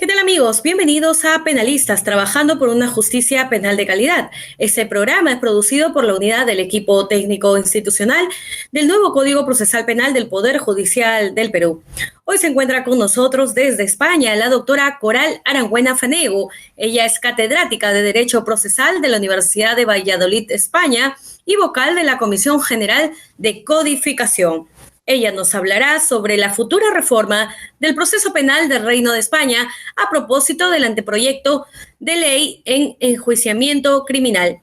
¿Qué tal amigos? Bienvenidos a Penalistas, trabajando por una justicia penal de calidad. Este programa es producido por la unidad del equipo técnico institucional del nuevo Código Procesal Penal del Poder Judicial del Perú. Hoy se encuentra con nosotros desde España la doctora Coral Arangüena Fanego. Ella es catedrática de Derecho Procesal de la Universidad de Valladolid, España, y vocal de la Comisión General de Codificación. Ella nos hablará sobre la futura reforma del proceso penal del Reino de España a propósito del anteproyecto de ley en enjuiciamiento criminal.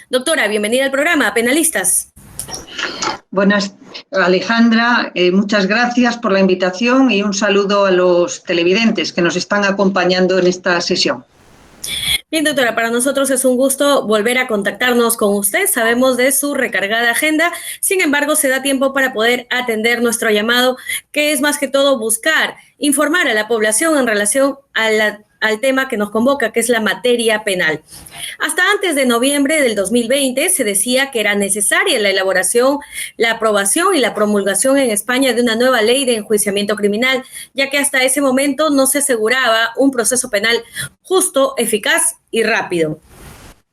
Doctora, bienvenida al programa Penalistas. Buenas, Alejandra, muchas gracias por la invitación y un saludo a los televidentes que nos están acompañando en esta sesión. Bien, doctora, para nosotros es un gusto volver a contactarnos con usted. Sabemos de su recargada agenda, sin embargo, se da tiempo para poder atender nuestro llamado, que es más que todo buscar informar a la población en relación al tema que nos convoca, que es la materia penal. Hasta antes de noviembre del 2020 se decía que era necesaria la elaboración, la aprobación y la promulgación en España de una nueva ley de enjuiciamiento criminal, ya que hasta ese momento no se aseguraba un proceso penal justo, eficaz y rápido.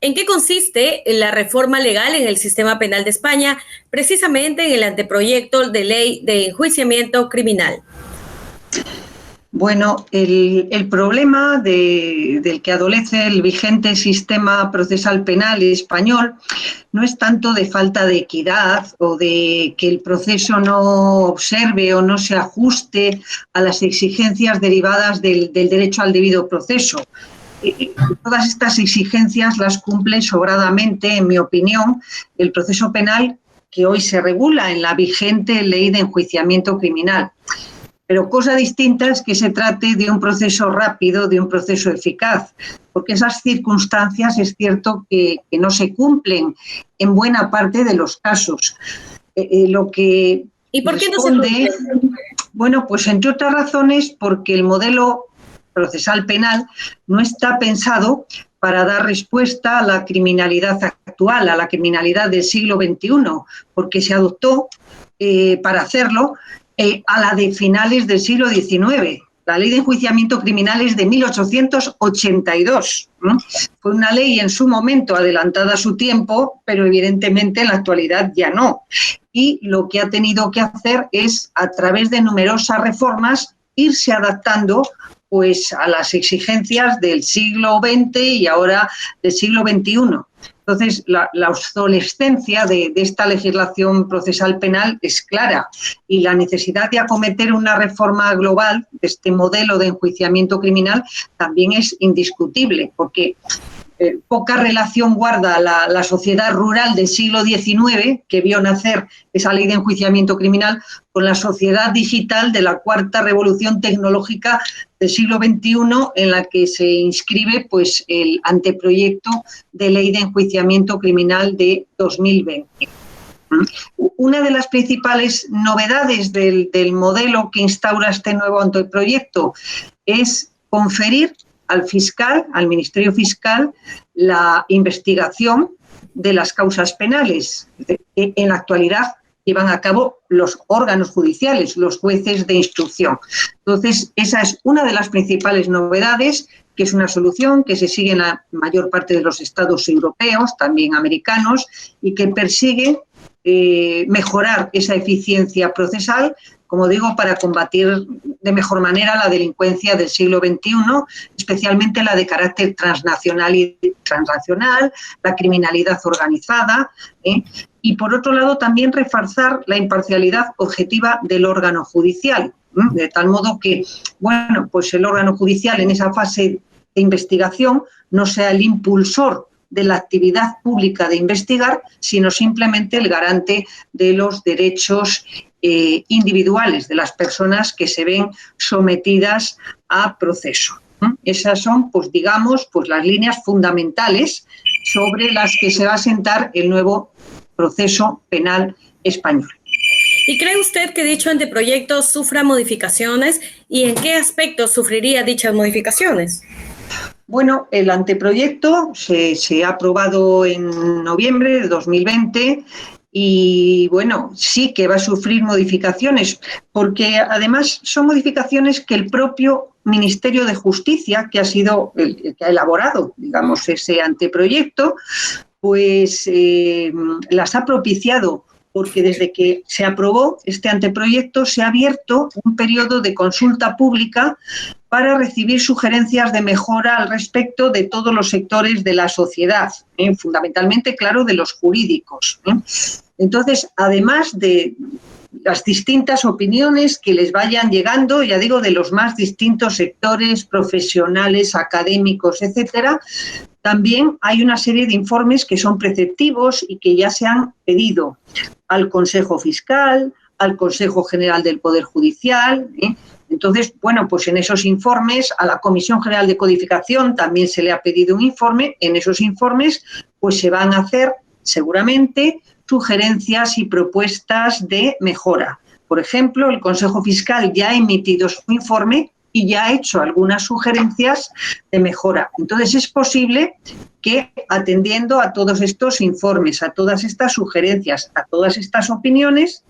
¿En qué consiste la reforma legal en el sistema penal de España? Precisamente en el anteproyecto de ley de enjuiciamiento criminal. Bueno, el problema del que adolece el vigente sistema procesal penal español no es tanto de falta de equidad o de que el proceso no observe o no se ajuste a las exigencias derivadas del derecho al debido proceso. Todas estas exigencias las cumple sobradamente, en mi opinión, el proceso penal que hoy se regula en la vigente ley de enjuiciamiento criminal. Pero cosa distinta es que se trate de un proceso rápido, de un proceso eficaz, porque esas circunstancias es cierto que no se cumplen en buena parte de los casos. Lo que ¿Y por qué no se cumple? Bueno, pues entre otras razones porque el modelo procesal penal no está pensado para dar respuesta a la criminalidad actual, a la criminalidad del siglo XXI, porque se adoptó para hacerlo a la de finales del siglo XIX. La ley de enjuiciamiento criminal es de 1882. Fue una ley en su momento adelantada a su tiempo, pero evidentemente en la actualidad ya no. Y lo que ha tenido que hacer es, a través de numerosas reformas, irse adaptando pues, a las exigencias del siglo XX y ahora del siglo XXI. Entonces, la obsolescencia de esta legislación procesal penal es clara y la necesidad de acometer una reforma global de este modelo de enjuiciamiento criminal también es indiscutible, porque poca relación guarda la sociedad rural del siglo XIX, que vio nacer esa ley de enjuiciamiento criminal, con la sociedad digital de la cuarta revolución tecnológica del siglo XXI, en la que se inscribe pues, el anteproyecto de ley de enjuiciamiento criminal de 2020. Una de las principales novedades del modelo que instaura este nuevo anteproyecto es conferir al fiscal, al Ministerio Fiscal, la investigación de las causas penales. En la actualidad llevan a cabo los órganos judiciales, los jueces de instrucción. Entonces, esa es una de las principales novedades, que es una solución que se sigue en la mayor parte de los estados europeos, también americanos, y que persigue mejorar esa eficiencia procesal, como digo, para combatir de mejor manera la delincuencia del siglo XXI, especialmente la de carácter transnacional y transnacional, la criminalidad organizada, y por otro lado también reforzar la imparcialidad objetiva del órgano judicial, de tal modo que, bueno, pues el órgano judicial en esa fase de investigación no sea el impulsor de la actividad pública de investigar, sino simplemente el garante de los derechos individuales de las personas que se ven sometidas a proceso. Esas son, pues digamos, pues las líneas fundamentales sobre las que se va a sentar el nuevo proceso penal español. ¿Y cree usted que dicho anteproyecto sufra modificaciones y en qué aspectos sufriría dichas modificaciones? Bueno, el anteproyecto se ha aprobado en noviembre de 2020 y bueno, sí que va a sufrir modificaciones, porque además son modificaciones que el propio Ministerio de Justicia, que ha sido el que ha elaborado, digamos, ese anteproyecto, pues las ha propiciado, porque desde que se aprobó este anteproyecto se ha abierto un periodo de consulta pública para recibir sugerencias de mejora al respecto de todos los sectores de la sociedad, fundamentalmente, claro, de los jurídicos. Entonces, además de las distintas opiniones que les vayan llegando, ya digo, de los más distintos sectores profesionales, académicos, etcétera, también hay una serie de informes que son preceptivos y que ya se han pedido al Consejo Fiscal, al Consejo General del Poder Judicial. Entonces, bueno, pues en esos informes, a la Comisión General de Codificación también se le ha pedido un informe. En esos informes, pues se van a hacer seguramente sugerencias y propuestas de mejora. Por ejemplo, el Consejo Fiscal ya ha emitido su informe y ya ha hecho algunas sugerencias de mejora. Entonces, es posible que, atendiendo a todos estos informes, a todas estas sugerencias, a todas estas opiniones,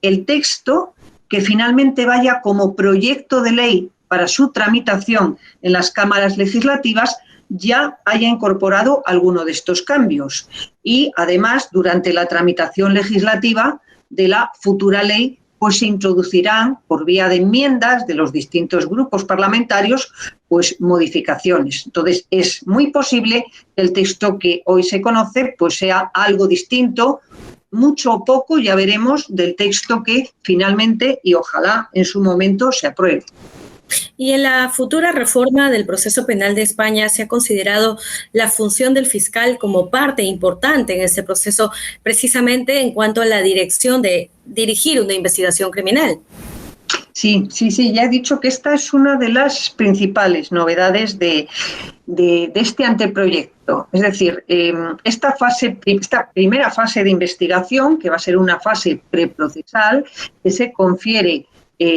el texto que finalmente vaya como proyecto de ley para su tramitación en las cámaras legislativas ya haya incorporado alguno de estos cambios. Y, además, durante la tramitación legislativa de la futura ley, pues se introducirán, por vía de enmiendas de los distintos grupos parlamentarios, pues modificaciones. Entonces, es muy posible que el texto que hoy se conoce pues sea algo distinto, mucho o poco, ya veremos, del texto que finalmente y ojalá en su momento se apruebe. Y en la futura reforma del proceso penal de España se ha considerado la función del fiscal como parte importante en este proceso, precisamente en cuanto a la dirección de dirigir una investigación criminal. Sí, ya he dicho que esta es una de las principales novedades de este anteproyecto. Es decir, esta primera fase de investigación, que va a ser una fase preprocesal, que se confiere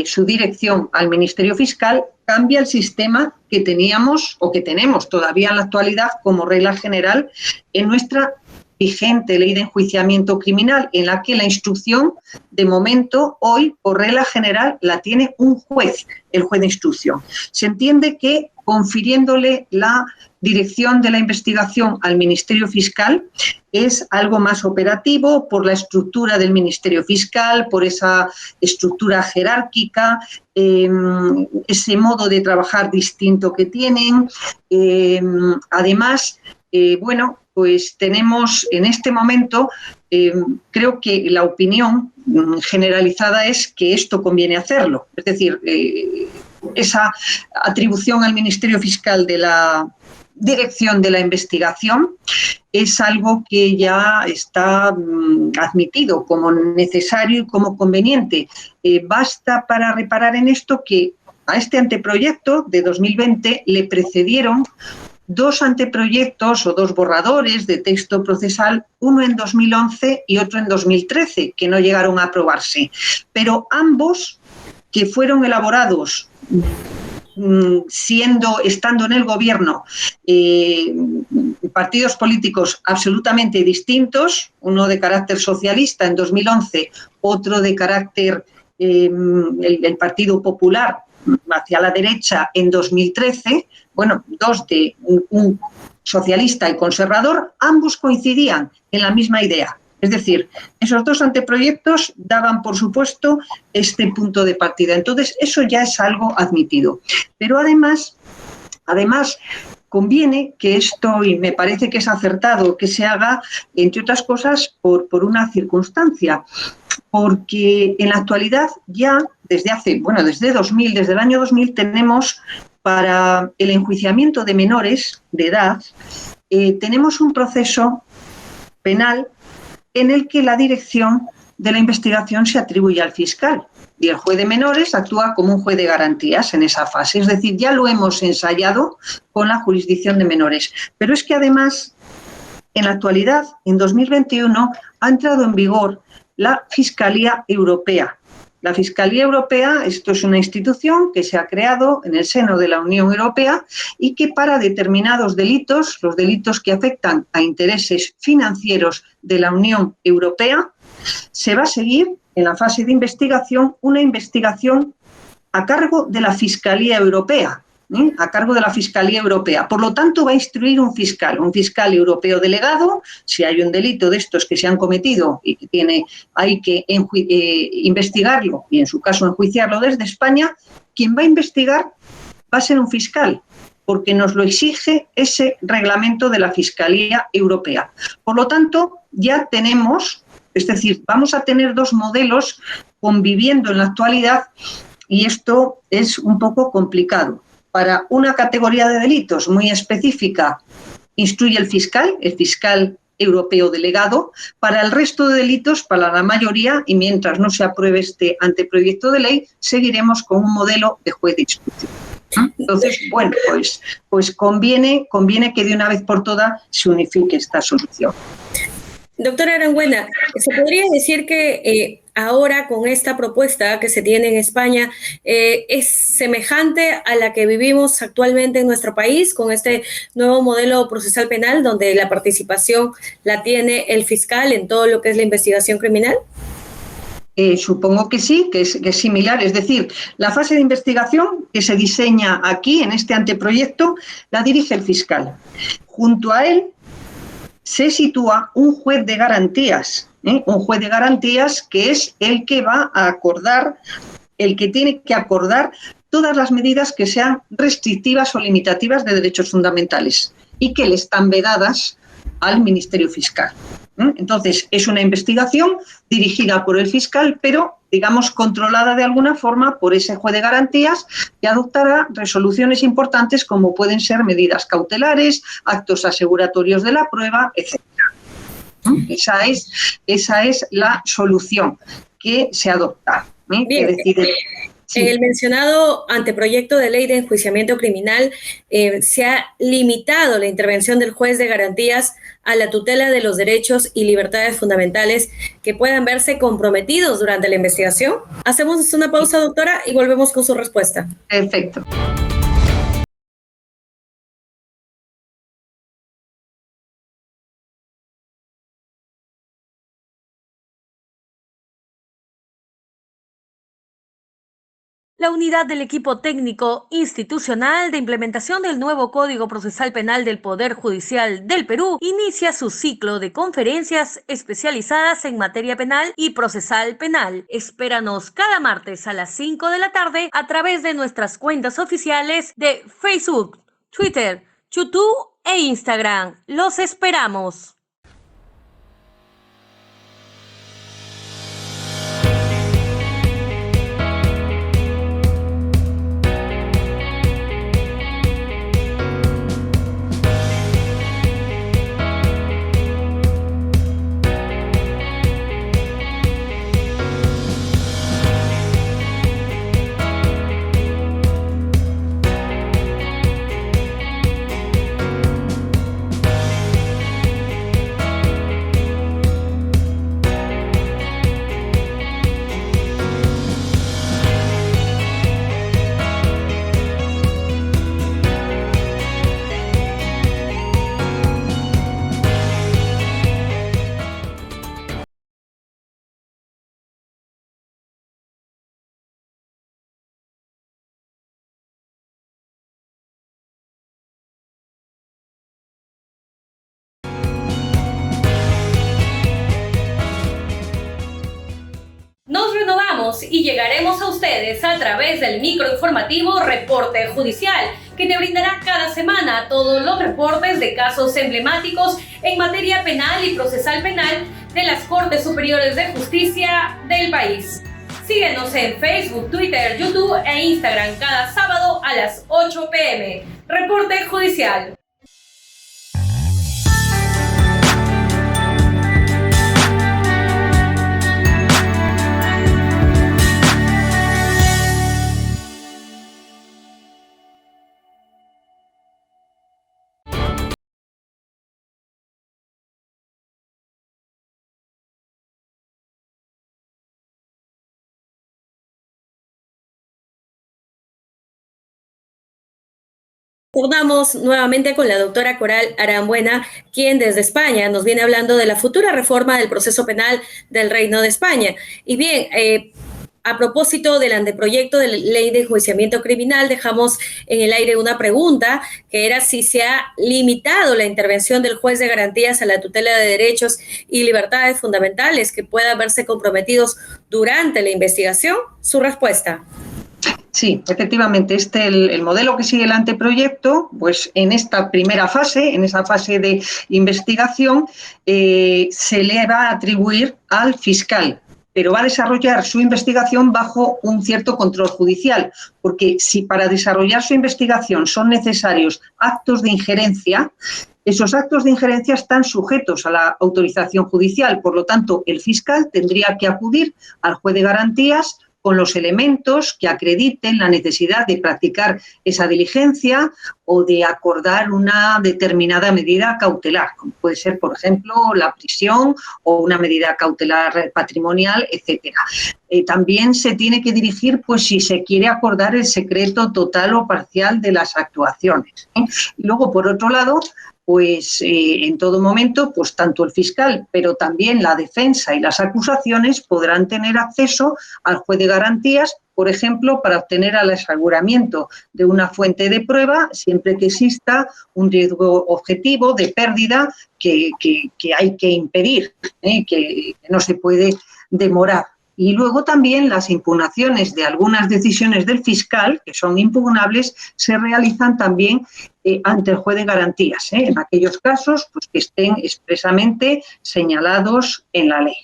su dirección al Ministerio Fiscal, cambia el sistema que teníamos o que tenemos todavía en la actualidad como regla general en nuestra vigente ley de enjuiciamiento criminal, en la que la instrucción, de momento, hoy, por regla general, la tiene un juez, el juez de instrucción. Se entiende que, confiriéndole la dirección de la investigación al Ministerio Fiscal, es algo más operativo por la estructura del Ministerio Fiscal, por esa estructura jerárquica, ese modo de trabajar distinto que tienen. Además, bueno, pues tenemos en este momento, creo que la opinión generalizada es que esto conviene hacerlo. Es decir, esa atribución al Ministerio Fiscal de la dirección de la investigación es algo que ya está admitido como necesario y como conveniente. Basta para reparar en esto que a este anteproyecto de 2020 le precedieron dos anteproyectos o dos borradores de texto procesal, uno en 2011 y otro en 2013, que no llegaron a aprobarse. Pero ambos, que fueron elaborados estando en el gobierno partidos políticos absolutamente distintos, uno de carácter socialista en 2011, otro de carácter el Partido Popular hacia la derecha en 2013, bueno, dos de un socialista y conservador, ambos coincidían en la misma idea. Es decir, esos dos anteproyectos daban, por supuesto, este punto de partida. Entonces, eso ya es algo admitido. Pero además, conviene que esto, y me parece que es acertado que se haga, entre otras cosas, por una circunstancia. Porque en la actualidad ya, desde 2000, desde el año 2000, tenemos para el enjuiciamiento de menores de edad, tenemos un proceso penal en el que la dirección de la investigación se atribuye al fiscal y el juez de menores actúa como un juez de garantías en esa fase. Es decir, ya lo hemos ensayado con la jurisdicción de menores. Pero es que además, en la actualidad, en 2021, ha entrado en vigor la Fiscalía Europea. La Fiscalía Europea, esto es una institución que se ha creado en el seno de la Unión Europea y que para determinados delitos, los delitos que afectan a intereses financieros de la Unión Europea, Se va a seguir en la fase de investigación una investigación a cargo de la Fiscalía Europea, a cargo de la Fiscalía Europea. Por lo tanto, va a instruir un fiscal europeo delegado. Si hay un delito de estos que se han cometido y que hay que investigarlo y, en su caso, enjuiciarlo desde España, quien va a investigar va a ser un fiscal, porque nos lo exige ese reglamento de la Fiscalía Europea. Por lo tanto, ya tenemos, es decir, vamos a tener dos modelos conviviendo en la actualidad, y esto es un poco complicado. Para una categoría de delitos muy específica, instruye el fiscal europeo delegado. Para el resto de delitos, para la mayoría, y mientras no se apruebe este anteproyecto de ley, seguiremos con un modelo de juez de instrucción. Entonces, bueno, pues conviene que de una vez por todas se unifique esta solución. Doctora Arangüena, ¿se podría decir que ahora con esta propuesta que se tiene en España es semejante a la que vivimos actualmente en nuestro país con este nuevo modelo procesal penal donde la participación la tiene el fiscal en todo lo que es la investigación criminal? Supongo que sí, que es similar. Es decir, la fase de investigación que se diseña aquí en este anteproyecto la dirige el fiscal. Junto a él se sitúa un juez de garantías, un juez de garantías que es el que va a acordar, el que tiene que acordar todas las medidas que sean restrictivas o limitativas de derechos fundamentales y que le están vedadas al Ministerio Fiscal. Entonces, es una investigación dirigida por el fiscal, pero, digamos, controlada de alguna forma por ese juez de garantías que adoptará resoluciones importantes como pueden ser medidas cautelares, actos aseguratorios de la prueba, etc. Esa es la solución que se adopta. Bien. Sí. En el mencionado anteproyecto de ley de enjuiciamiento criminal se ha limitado la intervención del juez de garantías a la tutela de los derechos y libertades fundamentales que puedan verse comprometidos durante la investigación. Hacemos una pausa, doctora, y volvemos con su respuesta. Perfecto. La unidad del equipo técnico institucional de implementación del nuevo Código Procesal Penal del Poder Judicial del Perú inicia su ciclo de conferencias especializadas en materia penal y procesal penal. Espéranos cada martes a las 5 de la tarde a través de nuestras cuentas oficiales de Facebook, Twitter, YouTube e Instagram. ¡Los esperamos! Nos renovamos y llegaremos a ustedes a través del microinformativo Reporte Judicial, que te brindará cada semana todos los reportes de casos emblemáticos en materia penal y procesal penal de las Cortes Superiores de Justicia del país. Síguenos en Facebook, Twitter, YouTube e Instagram cada sábado a las 8 p.m. Reporte Judicial. Tornamos nuevamente con la doctora Coral Arambuena, quien desde España nos viene hablando de la futura reforma del proceso penal del Reino de España. Y bien, a propósito del anteproyecto de ley de enjuiciamiento criminal, dejamos en el aire una pregunta, que era si se ha limitado la intervención del juez de garantías a la tutela de derechos y libertades fundamentales que puedan verse comprometidos durante la investigación. Su respuesta. Sí, efectivamente, el modelo que sigue el anteproyecto, pues en esta primera fase, en esa fase de investigación, se le va a atribuir al fiscal, pero va a desarrollar su investigación bajo un cierto control judicial, porque si para desarrollar su investigación son necesarios actos de injerencia, esos actos de injerencia están sujetos a la autorización judicial. Por lo tanto, el fiscal tendría que acudir al juez de garantías con los elementos que acrediten la necesidad de practicar esa diligencia o de acordar una determinada medida cautelar, como puede ser, por ejemplo, la prisión o una medida cautelar patrimonial, etcétera. También se tiene que dirigir, pues, si se quiere acordar el secreto total o parcial de las actuaciones. Y luego, por otro lado, pues en todo momento, pues tanto el fiscal, pero también la defensa y las acusaciones podrán tener acceso al juez de garantías, por ejemplo, para obtener el aseguramiento de una fuente de prueba, siempre que exista un riesgo objetivo de pérdida que hay que impedir, que no se puede demorar. Y luego también las impugnaciones de algunas decisiones del fiscal, que son impugnables, se realizan también ante el juez de garantías, en aquellos casos pues, que estén expresamente señalados en la ley.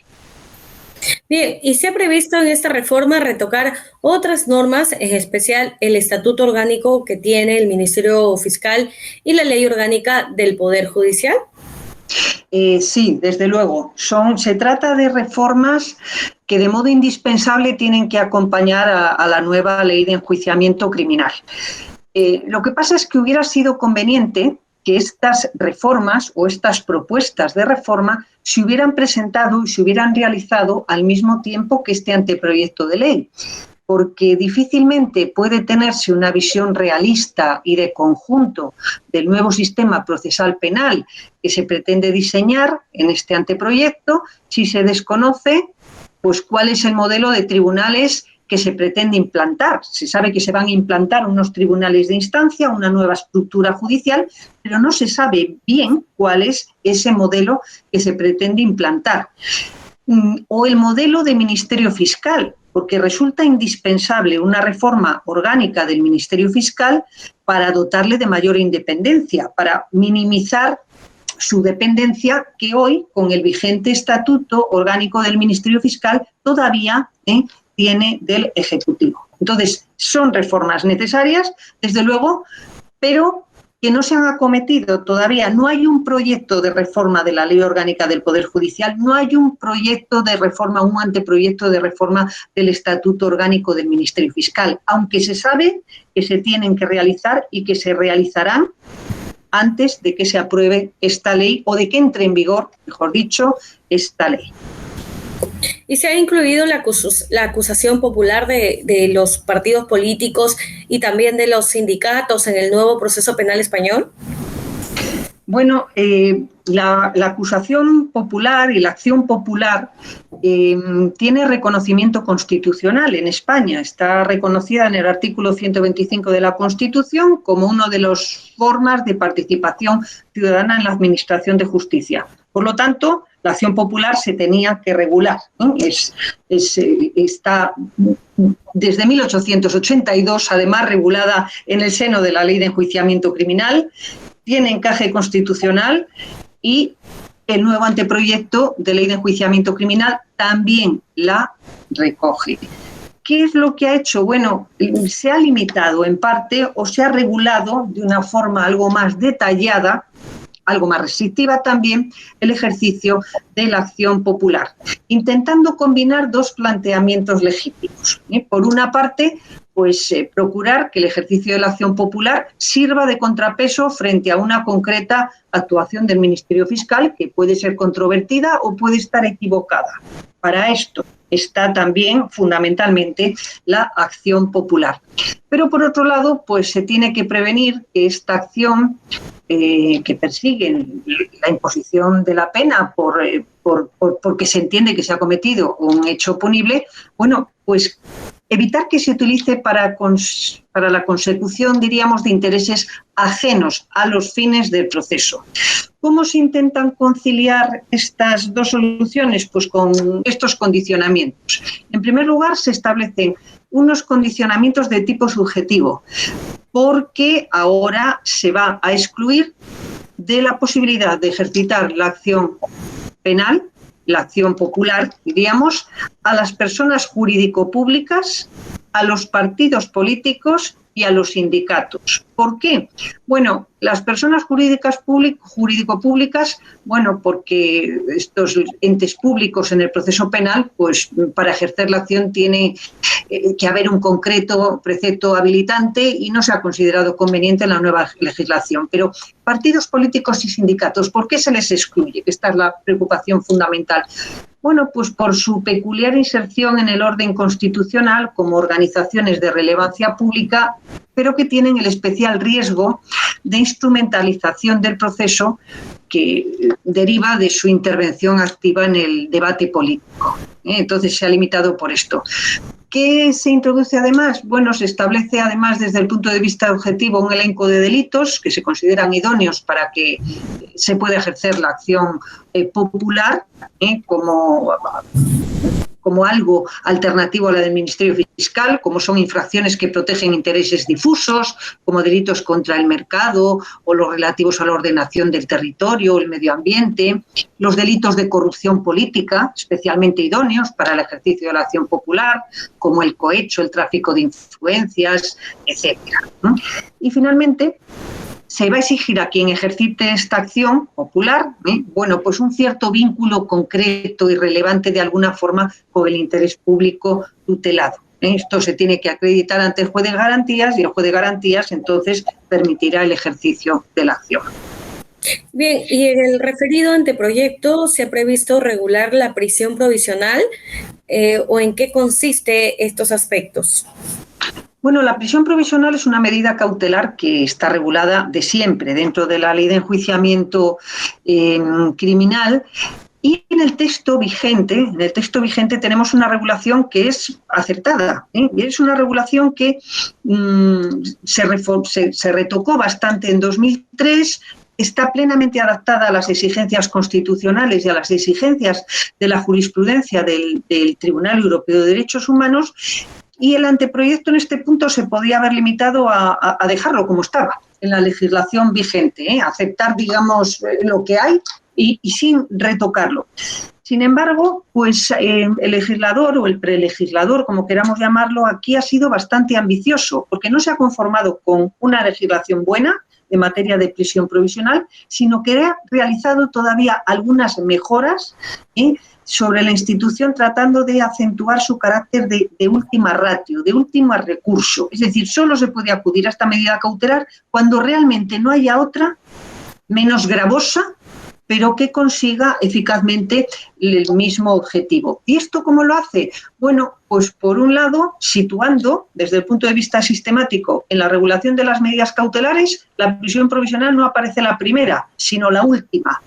Bien, y se ha previsto en esta reforma retocar otras normas, en especial el estatuto orgánico que tiene el Ministerio Fiscal y la ley orgánica del Poder Judicial. Sí, desde luego. Se trata de reformas que de modo indispensable tienen que acompañar a la nueva ley de enjuiciamiento criminal. Lo que pasa es que hubiera sido conveniente que estas reformas o estas propuestas de reforma se hubieran presentado y se hubieran realizado al mismo tiempo que este anteproyecto de ley, porque difícilmente puede tenerse una visión realista y de conjunto del nuevo sistema procesal penal que se pretende diseñar en este anteproyecto si se desconoce pues, cuál es el modelo de tribunales que se pretende implantar. Se sabe que se van a implantar unos tribunales de instancia, una nueva estructura judicial, pero no se sabe bien cuál es ese modelo que se pretende implantar. O el modelo de Ministerio Fiscal, porque resulta indispensable una reforma orgánica del Ministerio Fiscal para dotarle de mayor independencia, para minimizar su dependencia que hoy, con el vigente estatuto orgánico del Ministerio Fiscal, todavía tiene del Ejecutivo. Entonces, son reformas necesarias, desde luego, pero que no se han acometido todavía. No hay un proyecto de reforma de la Ley Orgánica del Poder Judicial, no hay un proyecto de reforma, un anteproyecto de reforma del Estatuto Orgánico del Ministerio Fiscal, aunque se sabe que se tienen que realizar y que se realizarán antes de que se apruebe esta ley o de que entre en vigor, mejor dicho, esta ley. ¿Y se ha incluido la acusación popular de los partidos políticos y también de los sindicatos en el nuevo proceso penal español? Bueno, la acusación popular y la acción popular tiene reconocimiento constitucional en España. Está reconocida en el artículo 125 de la Constitución como una de las formas de participación ciudadana en la administración de justicia. Por lo tanto, la acción popular se tenía que regular. Está desde 1882, además, regulada en el seno de la Ley de Enjuiciamiento Criminal, tiene encaje constitucional y el nuevo anteproyecto de Ley de Enjuiciamiento Criminal también la recoge. ¿Qué es lo que ha hecho? Bueno, se ha limitado en parte o se ha regulado de una forma algo más detallada, algo más restrictiva también, el ejercicio de la acción popular, intentando combinar dos planteamientos legítimos. Por una parte, pues procurar que el ejercicio de la acción popular sirva de contrapeso frente a una concreta actuación del Ministerio Fiscal que puede ser controvertida o puede estar equivocada. Para esto está también fundamentalmente la acción popular. Pero por otro lado, pues se tiene que prevenir que esta acción que persigue la imposición de la pena porque se entiende que se ha cometido un hecho punible, bueno, pues evitar que se utilice para la consecución, diríamos, de intereses ajenos a los fines del proceso. ¿Cómo se intentan conciliar estas dos soluciones? Pues con estos condicionamientos. En primer lugar, se establecen unos condicionamientos de tipo subjetivo, porque ahora se va a excluir de la posibilidad de ejercitar la acción penal, la acción popular, diríamos, a las personas jurídico-públicas, a los partidos políticos y a los sindicatos. ¿Por qué? Bueno, las personas jurídico-públicas, bueno, porque estos entes públicos en el proceso penal, pues para ejercer la acción tiene que haber un concreto precepto habilitante y no se ha considerado conveniente en la nueva legislación. Pero partidos políticos y sindicatos, ¿por qué se les excluye? Esta es la preocupación fundamental. Bueno, pues por su peculiar inserción en el orden constitucional como organizaciones de relevancia pública, pero que tienen el especial riesgo de instrumentalización del proceso que deriva de su intervención activa en el debate político. Entonces se ha limitado por esto. ¿Qué se introduce además? Bueno, se establece además desde el punto de vista objetivo un elenco de delitos que se consideran idóneos para que se pueda ejercer la acción popular como algo alternativo a la del Ministerio Fiscal, como son infracciones que protegen intereses difusos, como delitos contra el mercado o los relativos a la ordenación del territorio, el medio ambiente, los delitos de corrupción política, especialmente idóneos para el ejercicio de la acción popular, como el cohecho, el tráfico de influencias, etc. Y finalmente, se va a exigir a quien ejercite esta acción popular, bueno, pues un cierto vínculo concreto y relevante de alguna forma con el interés público tutelado. Esto se tiene que acreditar ante el juez de garantías y el juez de garantías entonces permitirá el ejercicio de la acción. Bien, y en el referido anteproyecto se ha previsto regular la prisión provisional o en qué consiste estos aspectos. Bueno, la prisión provisional es una medida cautelar que está regulada de siempre dentro de la ley de enjuiciamiento criminal. Y en el texto vigente tenemos una regulación que es acertada, y es una regulación que se retocó bastante en 2003, está plenamente adaptada a las exigencias constitucionales y a las exigencias de la jurisprudencia del Tribunal Europeo de Derechos Humanos. Y el anteproyecto en este punto se podía haber limitado a dejarlo como estaba en la legislación vigente, aceptar, digamos, lo que hay y sin retocarlo. Sin embargo, pues el legislador o el prelegislador, como queramos llamarlo, aquí ha sido bastante ambicioso, porque no se ha conformado con una legislación buena en materia de prisión provisional, sino que ha realizado todavía algunas mejoras sobre la institución, tratando de acentuar su carácter de última ratio, de último recurso. Es decir, solo se puede acudir a esta medida cautelar cuando realmente no haya otra menos gravosa, pero que consiga eficazmente el mismo objetivo. ¿Y esto cómo lo hace? Bueno, pues por un lado, situando desde el punto de vista sistemático en la regulación de las medidas cautelares, la prisión provisional no aparece la primera, sino la última.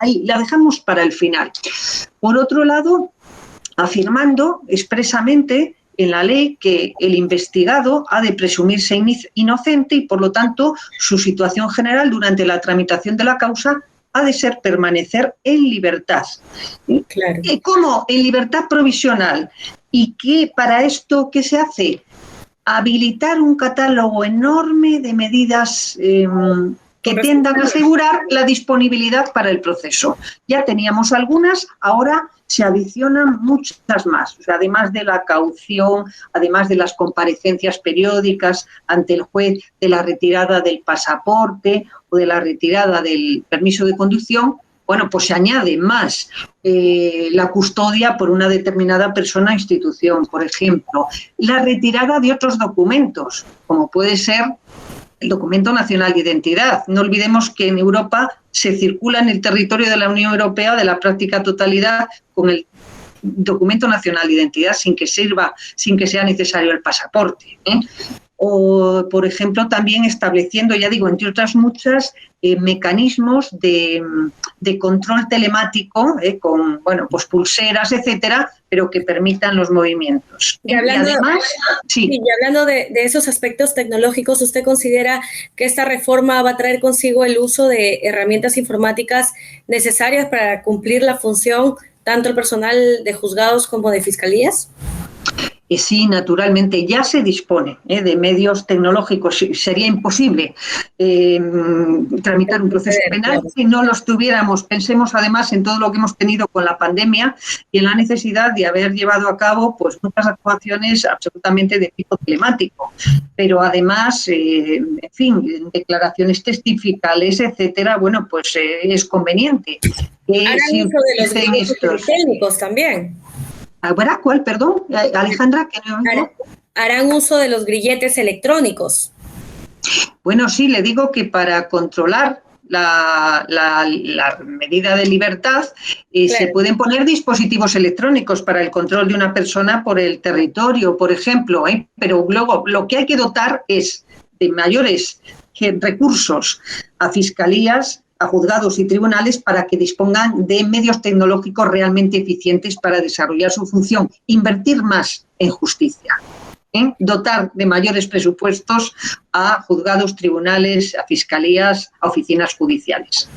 Ahí la dejamos para el final. Por otro lado, afirmando expresamente en la ley que el investigado ha de presumirse inocente y, por lo tanto, su situación general durante la tramitación de la causa ha de ser permanecer en libertad. Claro. ¿Cómo? En libertad provisional. ¿Y qué para esto qué se hace? Habilitar un catálogo enorme de medidas que tiendan a asegurar la disponibilidad para el proceso. Ya teníamos algunas, ahora se adicionan muchas más. O sea, además de la caución, además de las comparecencias periódicas ante el juez, de la retirada del pasaporte o de la retirada del permiso de conducción, bueno, pues se añade más la custodia por una determinada persona o institución, por ejemplo. La retirada de otros documentos, como puede ser el documento nacional de identidad. No olvidemos que en Europa se circula en el territorio de la Unión Europea de la práctica totalidad con el documento nacional de identidad sin que sea necesario el pasaporte, o, por ejemplo, también estableciendo, ya digo, entre otras muchas, mecanismos de control telemático con, bueno, pues pulseras, etcétera, pero que permitan los movimientos. Y hablando, además, sí. Y hablando de esos aspectos tecnológicos, ¿usted considera que esta reforma va a traer consigo el uso de herramientas informáticas necesarias para cumplir la función tanto el personal de juzgados como de fiscalías? Sí, naturalmente, ya se dispone de medios tecnológicos. Sería imposible tramitar un proceso penal si no los tuviéramos. Pensemos además en todo lo que hemos tenido con la pandemia y en la necesidad de haber llevado a cabo pues muchas actuaciones absolutamente de tipo telemático. Pero además, en fin, declaraciones testificales, etcétera, bueno, pues es conveniente. Harán uso de los grilletes técnicos también. ¿Cuál, perdón, Alejandra? Harán uso de los grilletes electrónicos. Bueno, sí, le digo que para controlar la medida de libertad claro, se pueden poner dispositivos electrónicos para el control de una persona por el territorio, por ejemplo, pero luego lo que hay que dotar es de mayores recursos a fiscalías, a juzgados y tribunales para que dispongan de medios tecnológicos realmente eficientes para desarrollar su función, invertir más en justicia, dotar de mayores presupuestos a juzgados, tribunales, a fiscalías, a oficinas judiciales.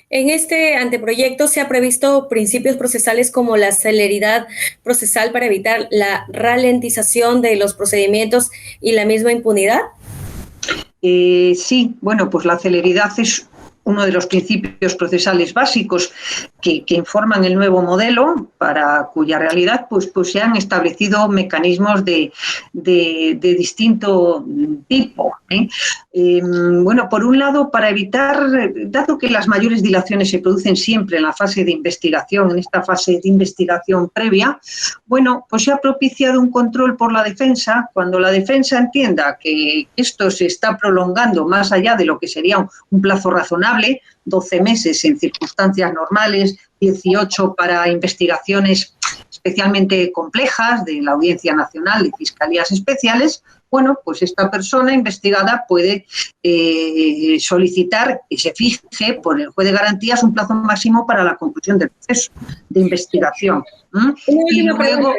En este anteproyecto se ha previsto principios procesales como la celeridad procesal para evitar la ralentización de los procedimientos y la misma impunidad. Sí, bueno, pues la celeridad es uno de los principios procesales básicos que informan el nuevo modelo, para cuya realidad pues se han establecido mecanismos de distinto tipo. Bueno, por un lado, para evitar, dado que las mayores dilaciones se producen siempre en la fase de investigación, en esta fase de investigación previa, bueno, pues se ha propiciado un control por la defensa. Cuando la defensa entienda que esto se está prolongando más allá de lo que sería un plazo razonable, 12 meses en circunstancias normales, 18 para investigaciones especialmente complejas de la Audiencia Nacional y Fiscalías Especiales, bueno, pues esta persona investigada puede solicitar que se fije por el juez de garantías un plazo máximo para la conclusión del proceso de investigación. Y luego,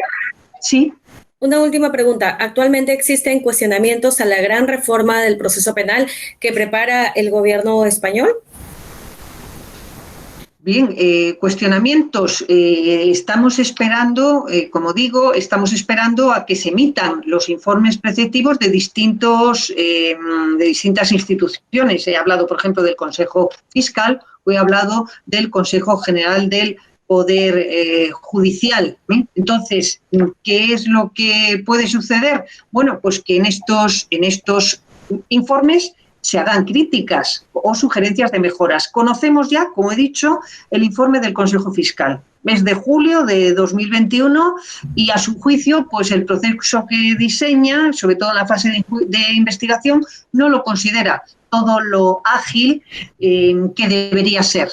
sí. Una última pregunta. ¿Actualmente existen cuestionamientos a la gran reforma del proceso penal que prepara el gobierno español? Bien, cuestionamientos. Estamos esperando, como digo, estamos esperando a que se emitan los informes preceptivos de distintas instituciones. He hablado, por ejemplo, del Consejo Fiscal o he hablado del Consejo General del Poder Judicial. Entonces, ¿qué es lo que puede suceder? Bueno, pues que en estos informes se hagan críticas o sugerencias de mejoras. Conocemos ya, como he dicho, el informe del Consejo Fiscal, mes de julio de 2021, y a su juicio, pues el proceso que diseña, sobre todo en la fase de investigación, no lo considera todo lo ágil que debería ser.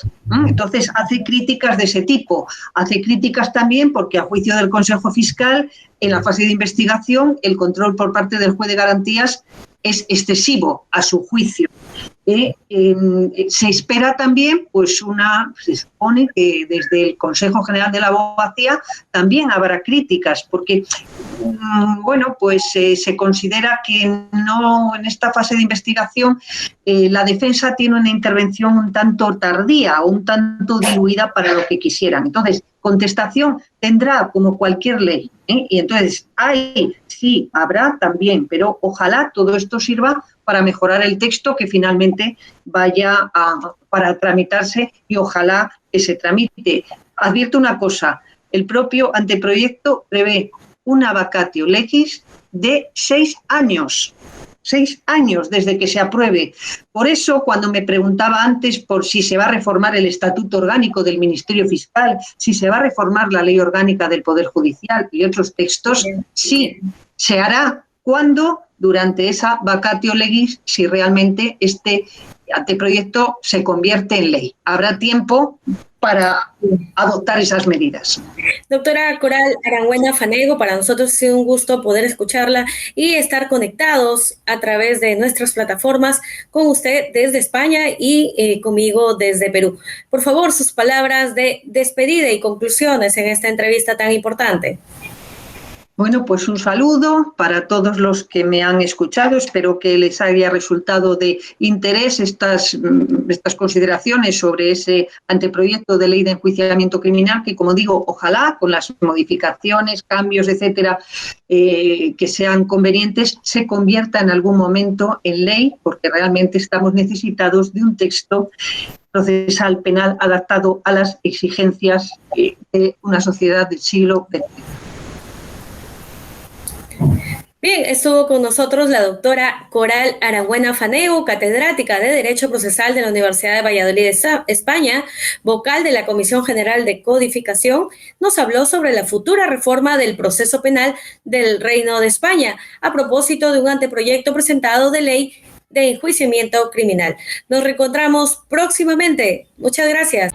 Entonces, hace críticas de ese tipo. Hace críticas también porque, a juicio del Consejo Fiscal, en la fase de investigación, el control por parte del juez de garantías es excesivo, a su juicio. Se espera también, pues se supone que desde el Consejo General de la Abogacía también habrá críticas, porque bueno, pues se considera que no, en esta fase de investigación la defensa tiene una intervención un tanto tardía o un tanto diluida para lo que quisieran. Entonces, contestación tendrá como cualquier ley, y entonces sí, habrá también, pero ojalá todo esto sirva para mejorar el texto que finalmente vaya para tramitarse, y ojalá que se tramite. Advierto una cosa, el propio anteproyecto prevé una vacatio legis de 6 años. 6 años desde que se apruebe. Por eso, cuando me preguntaba antes por si se va a reformar el Estatuto Orgánico del Ministerio Fiscal, si se va a reformar la Ley Orgánica del Poder Judicial y otros textos, sí, se hará. ¿Cuándo? Durante esa vacatio legis, si realmente este anteproyecto se convierte en ley. Habrá tiempo para adoptar esas medidas. Doctora Coral Arangüena Fanego, para nosotros ha sido un gusto poder escucharla y estar conectados a través de nuestras plataformas con usted desde España y conmigo desde Perú. Por favor, sus palabras de despedida y conclusiones en esta entrevista tan importante. Bueno, pues un saludo para todos los que me han escuchado. Espero que les haya resultado de interés estas consideraciones sobre ese anteproyecto de ley de enjuiciamiento criminal que, como digo, ojalá con las modificaciones, cambios, etcétera, que sean convenientes, se convierta en algún momento en ley, porque realmente estamos necesitados de un texto procesal penal adaptado a las exigencias de una sociedad del siglo XX. Bien, estuvo con nosotros la doctora Coral Arangüena Fanego, catedrática de Derecho Procesal de la Universidad de Valladolid, España, vocal de la Comisión General de Codificación. Nos habló sobre la futura reforma del proceso penal del Reino de España, a propósito de un anteproyecto presentado de ley de enjuiciamiento criminal. Nos reencontramos próximamente. Muchas gracias.